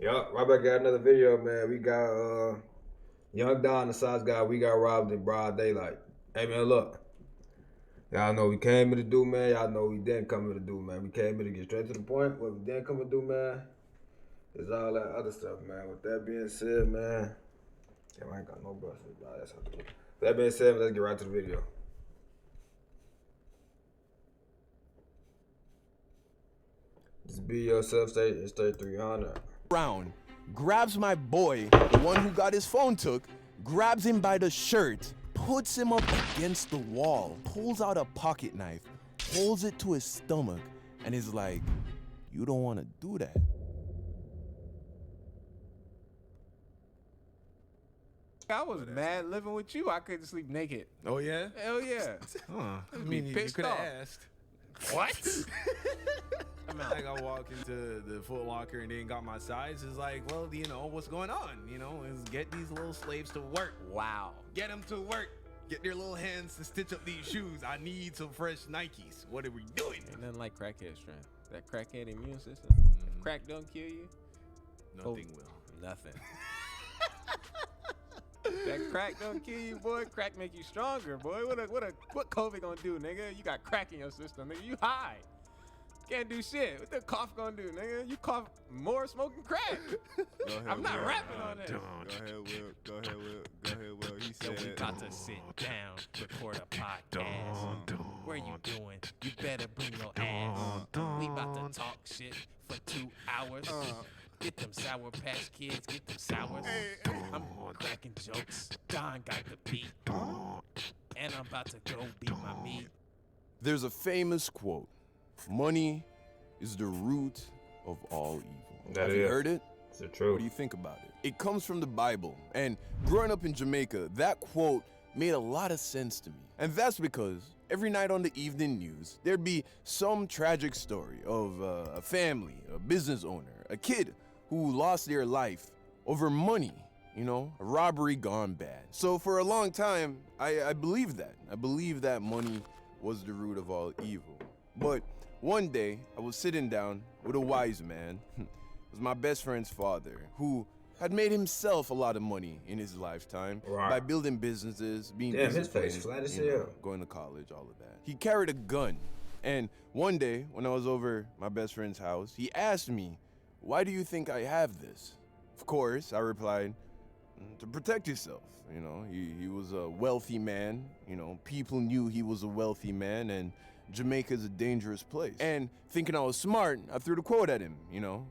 Yup, right back at another video, man. We got Young Don, the size guy. We got robbed in broad daylight. Hey, man, look. Y'all know we came here to do, man. Y'all know we didn't come here to do, man. We came here to get straight to the point. What we didn't come here to do, man, is all that other stuff, man. With that being said, man. Damn, I ain't got no brushes, bro. That's how to do it. With that being said, let's get right to the video. Just be yourself, stay 300. Brown grabs my boy, the one who got his phone took, grabs him by the shirt, puts him up against the wall, pulls out a pocket knife, holds it to his stomach, and is like, "You don't want to do that." I was mad living with you. I couldn't sleep naked. Oh yeah? Hell yeah. Huh. I Be mean, you pissed could have off. asked. What? Like I walk into the Foot Locker and they ain't got my size. It's like, well, you know, what's going on? You know, is get these little slaves to work. Wow. Get them to work. Get their little hands to stitch up these shoes. I need some fresh Nikes. What are we doing? Ain't nothing like crackhead strength. That crackhead immune system. If crack don't kill you, Nothing will. nothing. That crack don't kill you, boy. Crack make you stronger, boy. What COVID gonna do, nigga? You got crack in your system, nigga. You high. Can't do shit. What the cough gonna do, nigga? You cough more smoking crack. I'm not rapping on that. Go ahead, Will. He Yo, said, we about to sit down, record a podcast. Where you doing? You better bring your ass. We about to talk shit for 2 hours. Get them Sour Patch Kids, get them sours. I'm cracking jokes. Don got the beat. And I'm about to go beat my meat. There's a famous quote: "Money is the root of all evil." Have you heard it? It's the truth. What do you think about it? It comes from the Bible, and growing up in Jamaica, that quote made a lot of sense to me. And that's because every night on the evening news, there'd be some tragic story of a family, a business owner, a kid who lost their life over money, you know, a robbery gone bad. So for a long time, I believed that. I believed that money was the root of all evil. But one day, I was sitting down with a wise man. It was my best friend's father, who had made himself a lot of money in his lifetime by building businesses, being his face flat as hell. Going to college, all of that. He carried a gun. And one day, when I was over my best friend's house, he asked me, "Why do you think I have this?" Of course, I replied, "To protect yourself." You know, he was a wealthy man. You know, people knew he was a wealthy man, and Jamaica's a dangerous place. And thinking I was smart, I threw the quote at him, you know,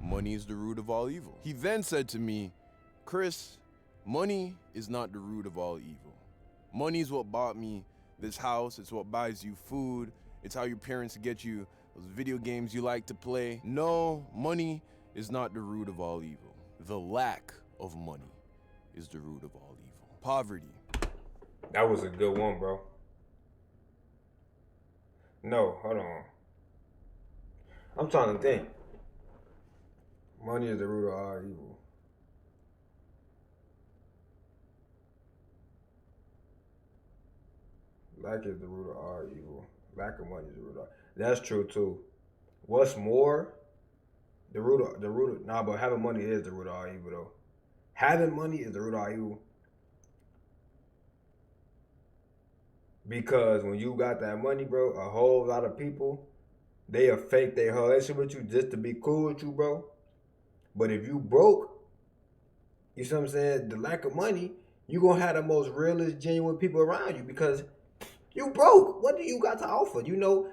"Money is the root of all evil." He then said to me, "Chris, money is not the root of all evil. Money is what bought me this house. It's what buys you food. It's how your parents get you those video games you like to play. No, money is not the root of all evil. The lack of money is the root of all evil. Poverty." That was a good one, bro. No, hold on. I'm trying to think. Money is the root of all evil. Lack is the root of all evil. Lack of money is the root of all. That's true too. What's more, but having money is the root of all evil though. Having money is the root of all evil. Because when you got that money, bro, a whole lot of people, they'll fake their whole relationship with you just to be cool with you, bro. But if you broke, you see what I'm saying, the lack of money, you gonna have the most realest, genuine people around you because you broke. What do you got to offer? You know?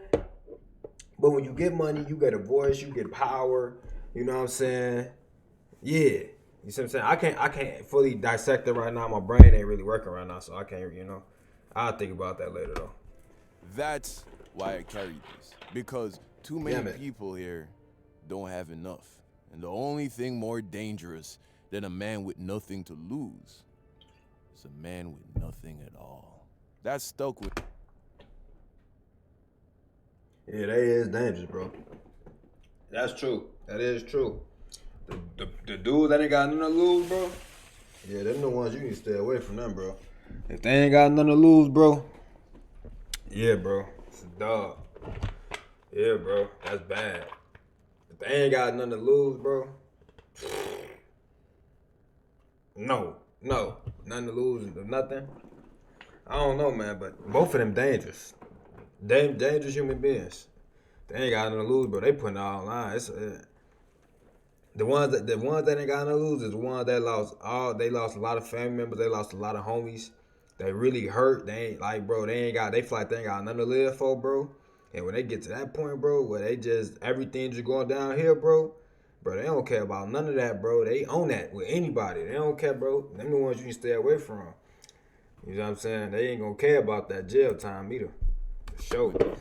But when you get money, you get a voice, you get power. You know what I'm saying? Yeah. You see what I'm saying? I can't fully dissect it right now. My brain ain't really working right now, so I can't, you know. I'll think about that later though. That's why I carried this. Because too many people here don't have enough. And the only thing more dangerous than a man with nothing to lose is a man with nothing at all. That stuck with me. Yeah, that is dangerous, bro. That's true. That is true. The dudes that ain't got nothing to lose, bro. Yeah, them the ones you need to stay away from them, bro. If they ain't got nothing to lose, bro. Yeah, bro. It's a dog. Yeah, bro. That's bad. If they ain't got nothing to lose, bro. No, nothing to lose, nothing. I don't know, man, but both of them dangerous. Dangerous human beings. They ain't got nothing to lose, but they putting it all online. The ones that ain't got nothing to lose is the ones that they lost a lot of family members, they lost a lot of homies. They really hurt. They ain't like, bro, they feel like they ain't got nothing to live for, bro. And when they get to that point, bro, where they just everything just going downhill, bro, they don't care about none of that, bro. They own that with anybody. They don't care, bro. Them the ones you can stay away from. You know what I'm saying? They ain't gonna care about that jail time either. For sure, bro.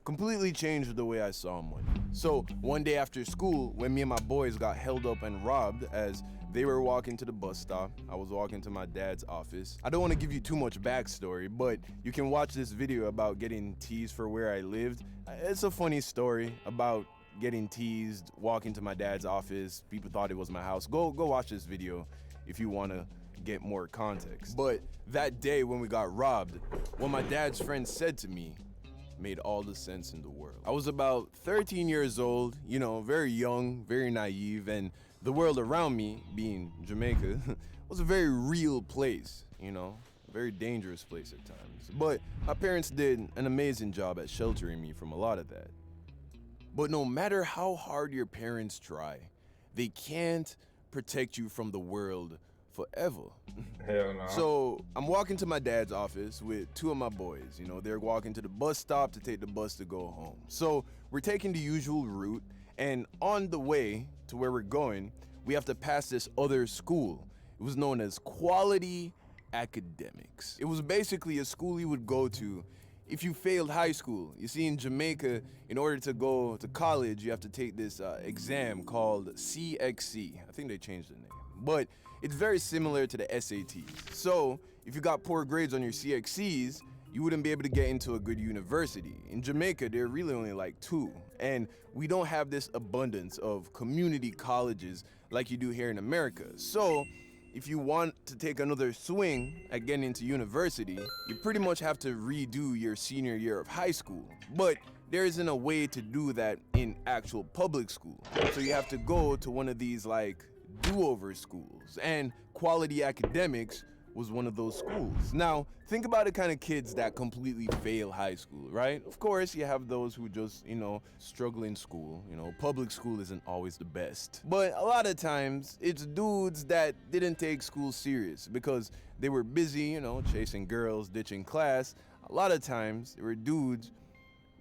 Completely changed the way I saw money. So one day after school, when me and my boys got held up and robbed as they were walking to the bus stop, I was walking to my dad's office. I don't want to give you too much backstory, but you can watch this video about getting teased for where I lived. It's a funny story about getting teased, walking to my dad's office. People thought it was my house. Go watch this video if you want to get more context. But that day when we got robbed, what my dad's friend said to me made all the sense in the world. I was about 13 years old, you know, very young, very naive, and the world around me, being Jamaica, was a very real place, you know, a very dangerous place at times. But my parents did an amazing job at sheltering me from a lot of that. But no matter how hard your parents try, they can't protect you from the world forever. Hell no. So I'm walking to my dad's office with two of my boys. You know, they're walking to the bus stop to take the bus to go home. So we're taking the usual route, and on the way to where we're going, we have to pass this other school. It was known as Quality Academics. It was basically a school you would go to if you failed high school. You see, in Jamaica, in order to go to college, you have to take this exam called CXC. I think they changed the name. But it's very similar to the SATs. So if you got poor grades on your CXCs, you wouldn't be able to get into a good university. In Jamaica, there are really only like two. And we don't have this abundance of community colleges like you do here in America. So if you want to take another swing at getting into university, you pretty much have to redo your senior year of high school. But there isn't a way to do that in actual public school. So you have to go to one of these like do-over schools, and Quality Academics was one of those schools. Now, think about the kind of kids that completely fail high school, right? Of course, you have those who just, you know, struggle in school. You know, public school isn't always the best. But a lot of times, it's dudes that didn't take school serious because they were busy, you know, chasing girls, ditching class. A lot of times, they were dudes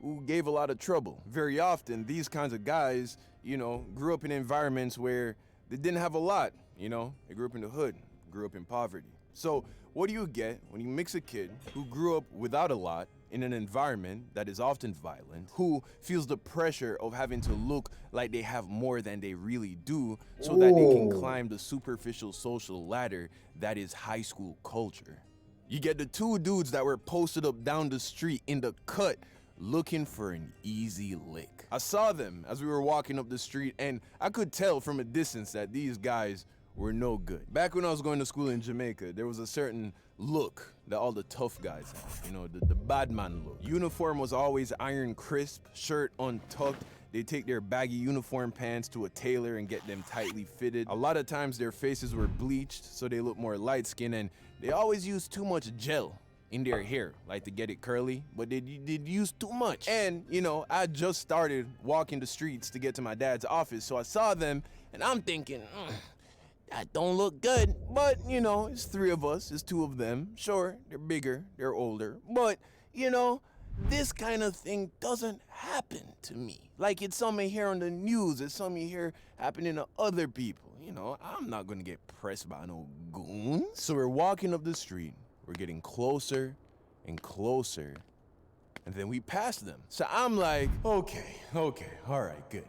who gave a lot of trouble. Very often, these kinds of guys, you know, grew up in environments where they didn't have a lot, you know? They grew up in the hood, grew up in poverty. So what do you get when you mix a kid who grew up without a lot in an environment that is often violent, who feels the pressure of having to look like they have more than they really do so that they can climb the superficial social ladder that is high school culture? You get the two dudes that were posted up down the street in the cut looking for an easy lick. I saw them as we were walking up the street, and I could tell from a distance that these guys were no good. Back when I was going to school in Jamaica, there was a certain look that all the tough guys had, you know, the bad man look. Uniform was always iron crisp, shirt untucked. They take their baggy uniform pants to a tailor and get them tightly fitted. A lot of times their faces were bleached so they look more light-skinned, and they always used too much gel in their hair, like to get it curly, but they use too much. And, you know, I just started walking the streets to get to my dad's office, so I saw them, and I'm thinking, that don't look good. But, you know, it's three of us, it's two of them. Sure, they're bigger, they're older, but, you know, this kind of thing doesn't happen to me. Like it's something you hear on the news, it's something you hear happening to other people. You know, I'm not gonna get pressed by no goons. So we're walking up the street, we're getting closer and closer, and then we pass them. So I'm like, okay, all right, good,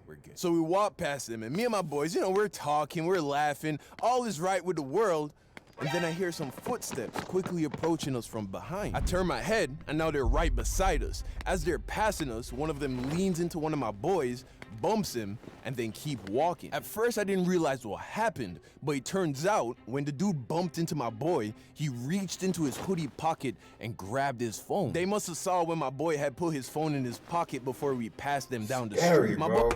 we're good. So we walk past them, and me and my boys, you know, we're talking, we're laughing, all is right with the world, and then I hear some footsteps quickly approaching us from behind. I turn my head, and now they're right beside us. As they're passing us, one of them leans into one of my boys, bumps him, and then keep walking. At first, I didn't realize what happened, but it turns out when the dude bumped into my boy, he reached into his hoodie pocket and grabbed his phone. They must have saw when my boy had put his phone in his pocket before we passed them down the street. Bro.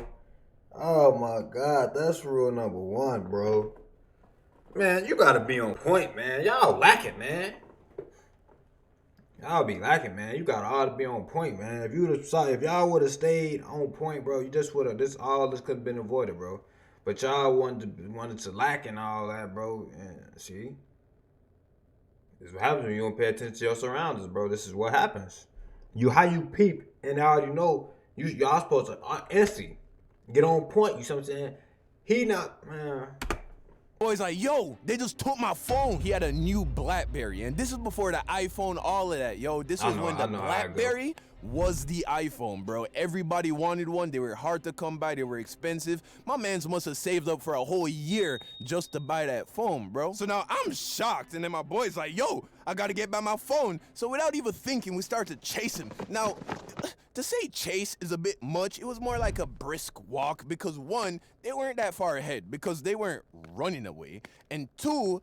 Oh my God, that's rule number one, bro. Man, you gotta be on point, man. Y'all lacking, man. Y'all be lacking, man. You gotta all to be on point, man. If y'all would have stayed on point, bro, you just would have. This could have been avoided, bro. But y'all wanted to lack and all that, bro. And see, this is what happens when you don't pay attention to your surroundings, bro. This is what happens. How you peep, and now you know y'all supposed to instantly get on point. You see what I'm saying? He not, man. Boy's like, yo, they just took my phone. He had a new BlackBerry, and this is before the iPhone, all of that. Yo, this was when the BlackBerry was the iPhone, bro. Everybody wanted one. They were hard to come by. They were expensive. My mans must have saved up for a whole year just to buy that phone, bro. So now I'm shocked, and then my boy's like, yo, I gotta get back my phone. So without even thinking, we start to chase him. Now, to say chase is a bit much. It was more like a brisk walk because one, they weren't that far ahead because they weren't running away. And two,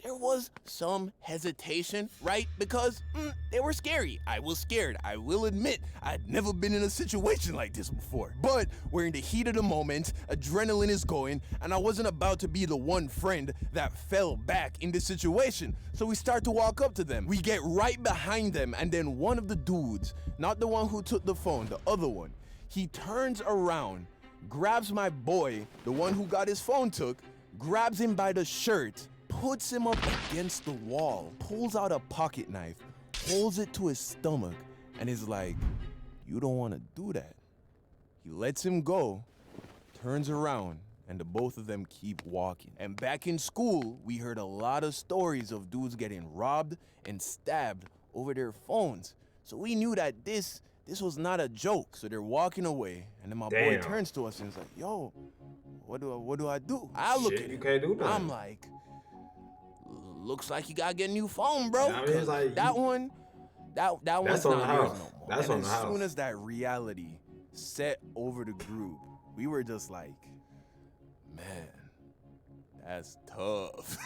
there was some hesitation, right? Because they were scary. I was scared. I will admit, I'd never been in a situation like this before. But we're in the heat of the moment, adrenaline is going, and I wasn't about to be the one friend that fell back in this situation. So we start to walk up to them. We get right behind them, and then one of the dudes, not the one who took the phone, the other one, he turns around, grabs my boy, the one who got his phone took, grabs him by the shirt, puts him up against the wall, pulls out a pocket knife, holds it to his stomach, and is like, you don't want to do that. He lets him go, turns around, and the both of them keep walking. And back in school, we heard a lot of stories of dudes getting robbed and stabbed over their phones. So we knew that this was not a joke. So they're walking away, and then my boy turns to us and is like, yo, what do I do? I look at him. You can't do that. I'm like, looks like you gotta get a new phone, bro. I mean, like, that one's that's not on yours the no more. house. That's and on the as house. soon as that reality set over the group, we were just like, man, that's tough.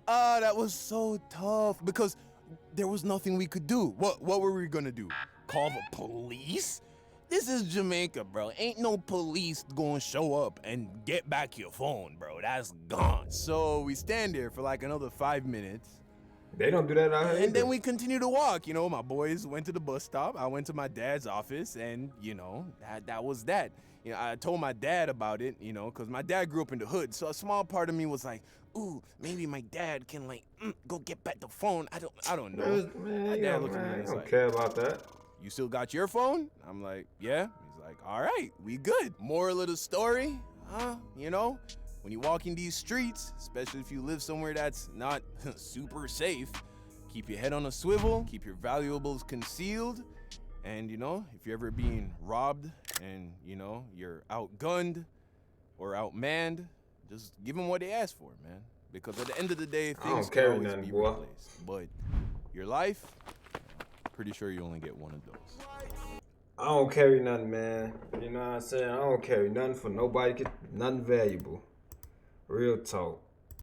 That was so tough because there was nothing we could do. What were we gonna do? Call the police? This is Jamaica, bro. Ain't no police gonna show up and get back your phone, bro. That's gone. So we stand there for like another 5 minutes. They don't do that out here. And then we continue to walk. You know, my boys went to the bus stop. I went to my dad's office, and, you know, that was that. You know, I told my dad about it, you know, because my dad grew up in the hood. So a small part of me was like, ooh, maybe my dad can, like, go get back the phone. I don't know. Man, my dad looked at me and I was don't like, care about that. you still got your phone? I'm like, yeah. He's like, all right, we good. Moral of the story, you know, when you walk in these streets, especially if you live somewhere that's not super safe, keep your head on a swivel, keep your valuables concealed, and, you know, if you're ever being robbed and, you know, you're outgunned or outmanned, just give them what they ask for, man. Because at the end of the day, things can always be replaced. But your life, pretty sure you only get one of those. I don't carry nothing, man. You know what I'm saying? I don't carry nothing for nobody. Nothing valuable. Real talk.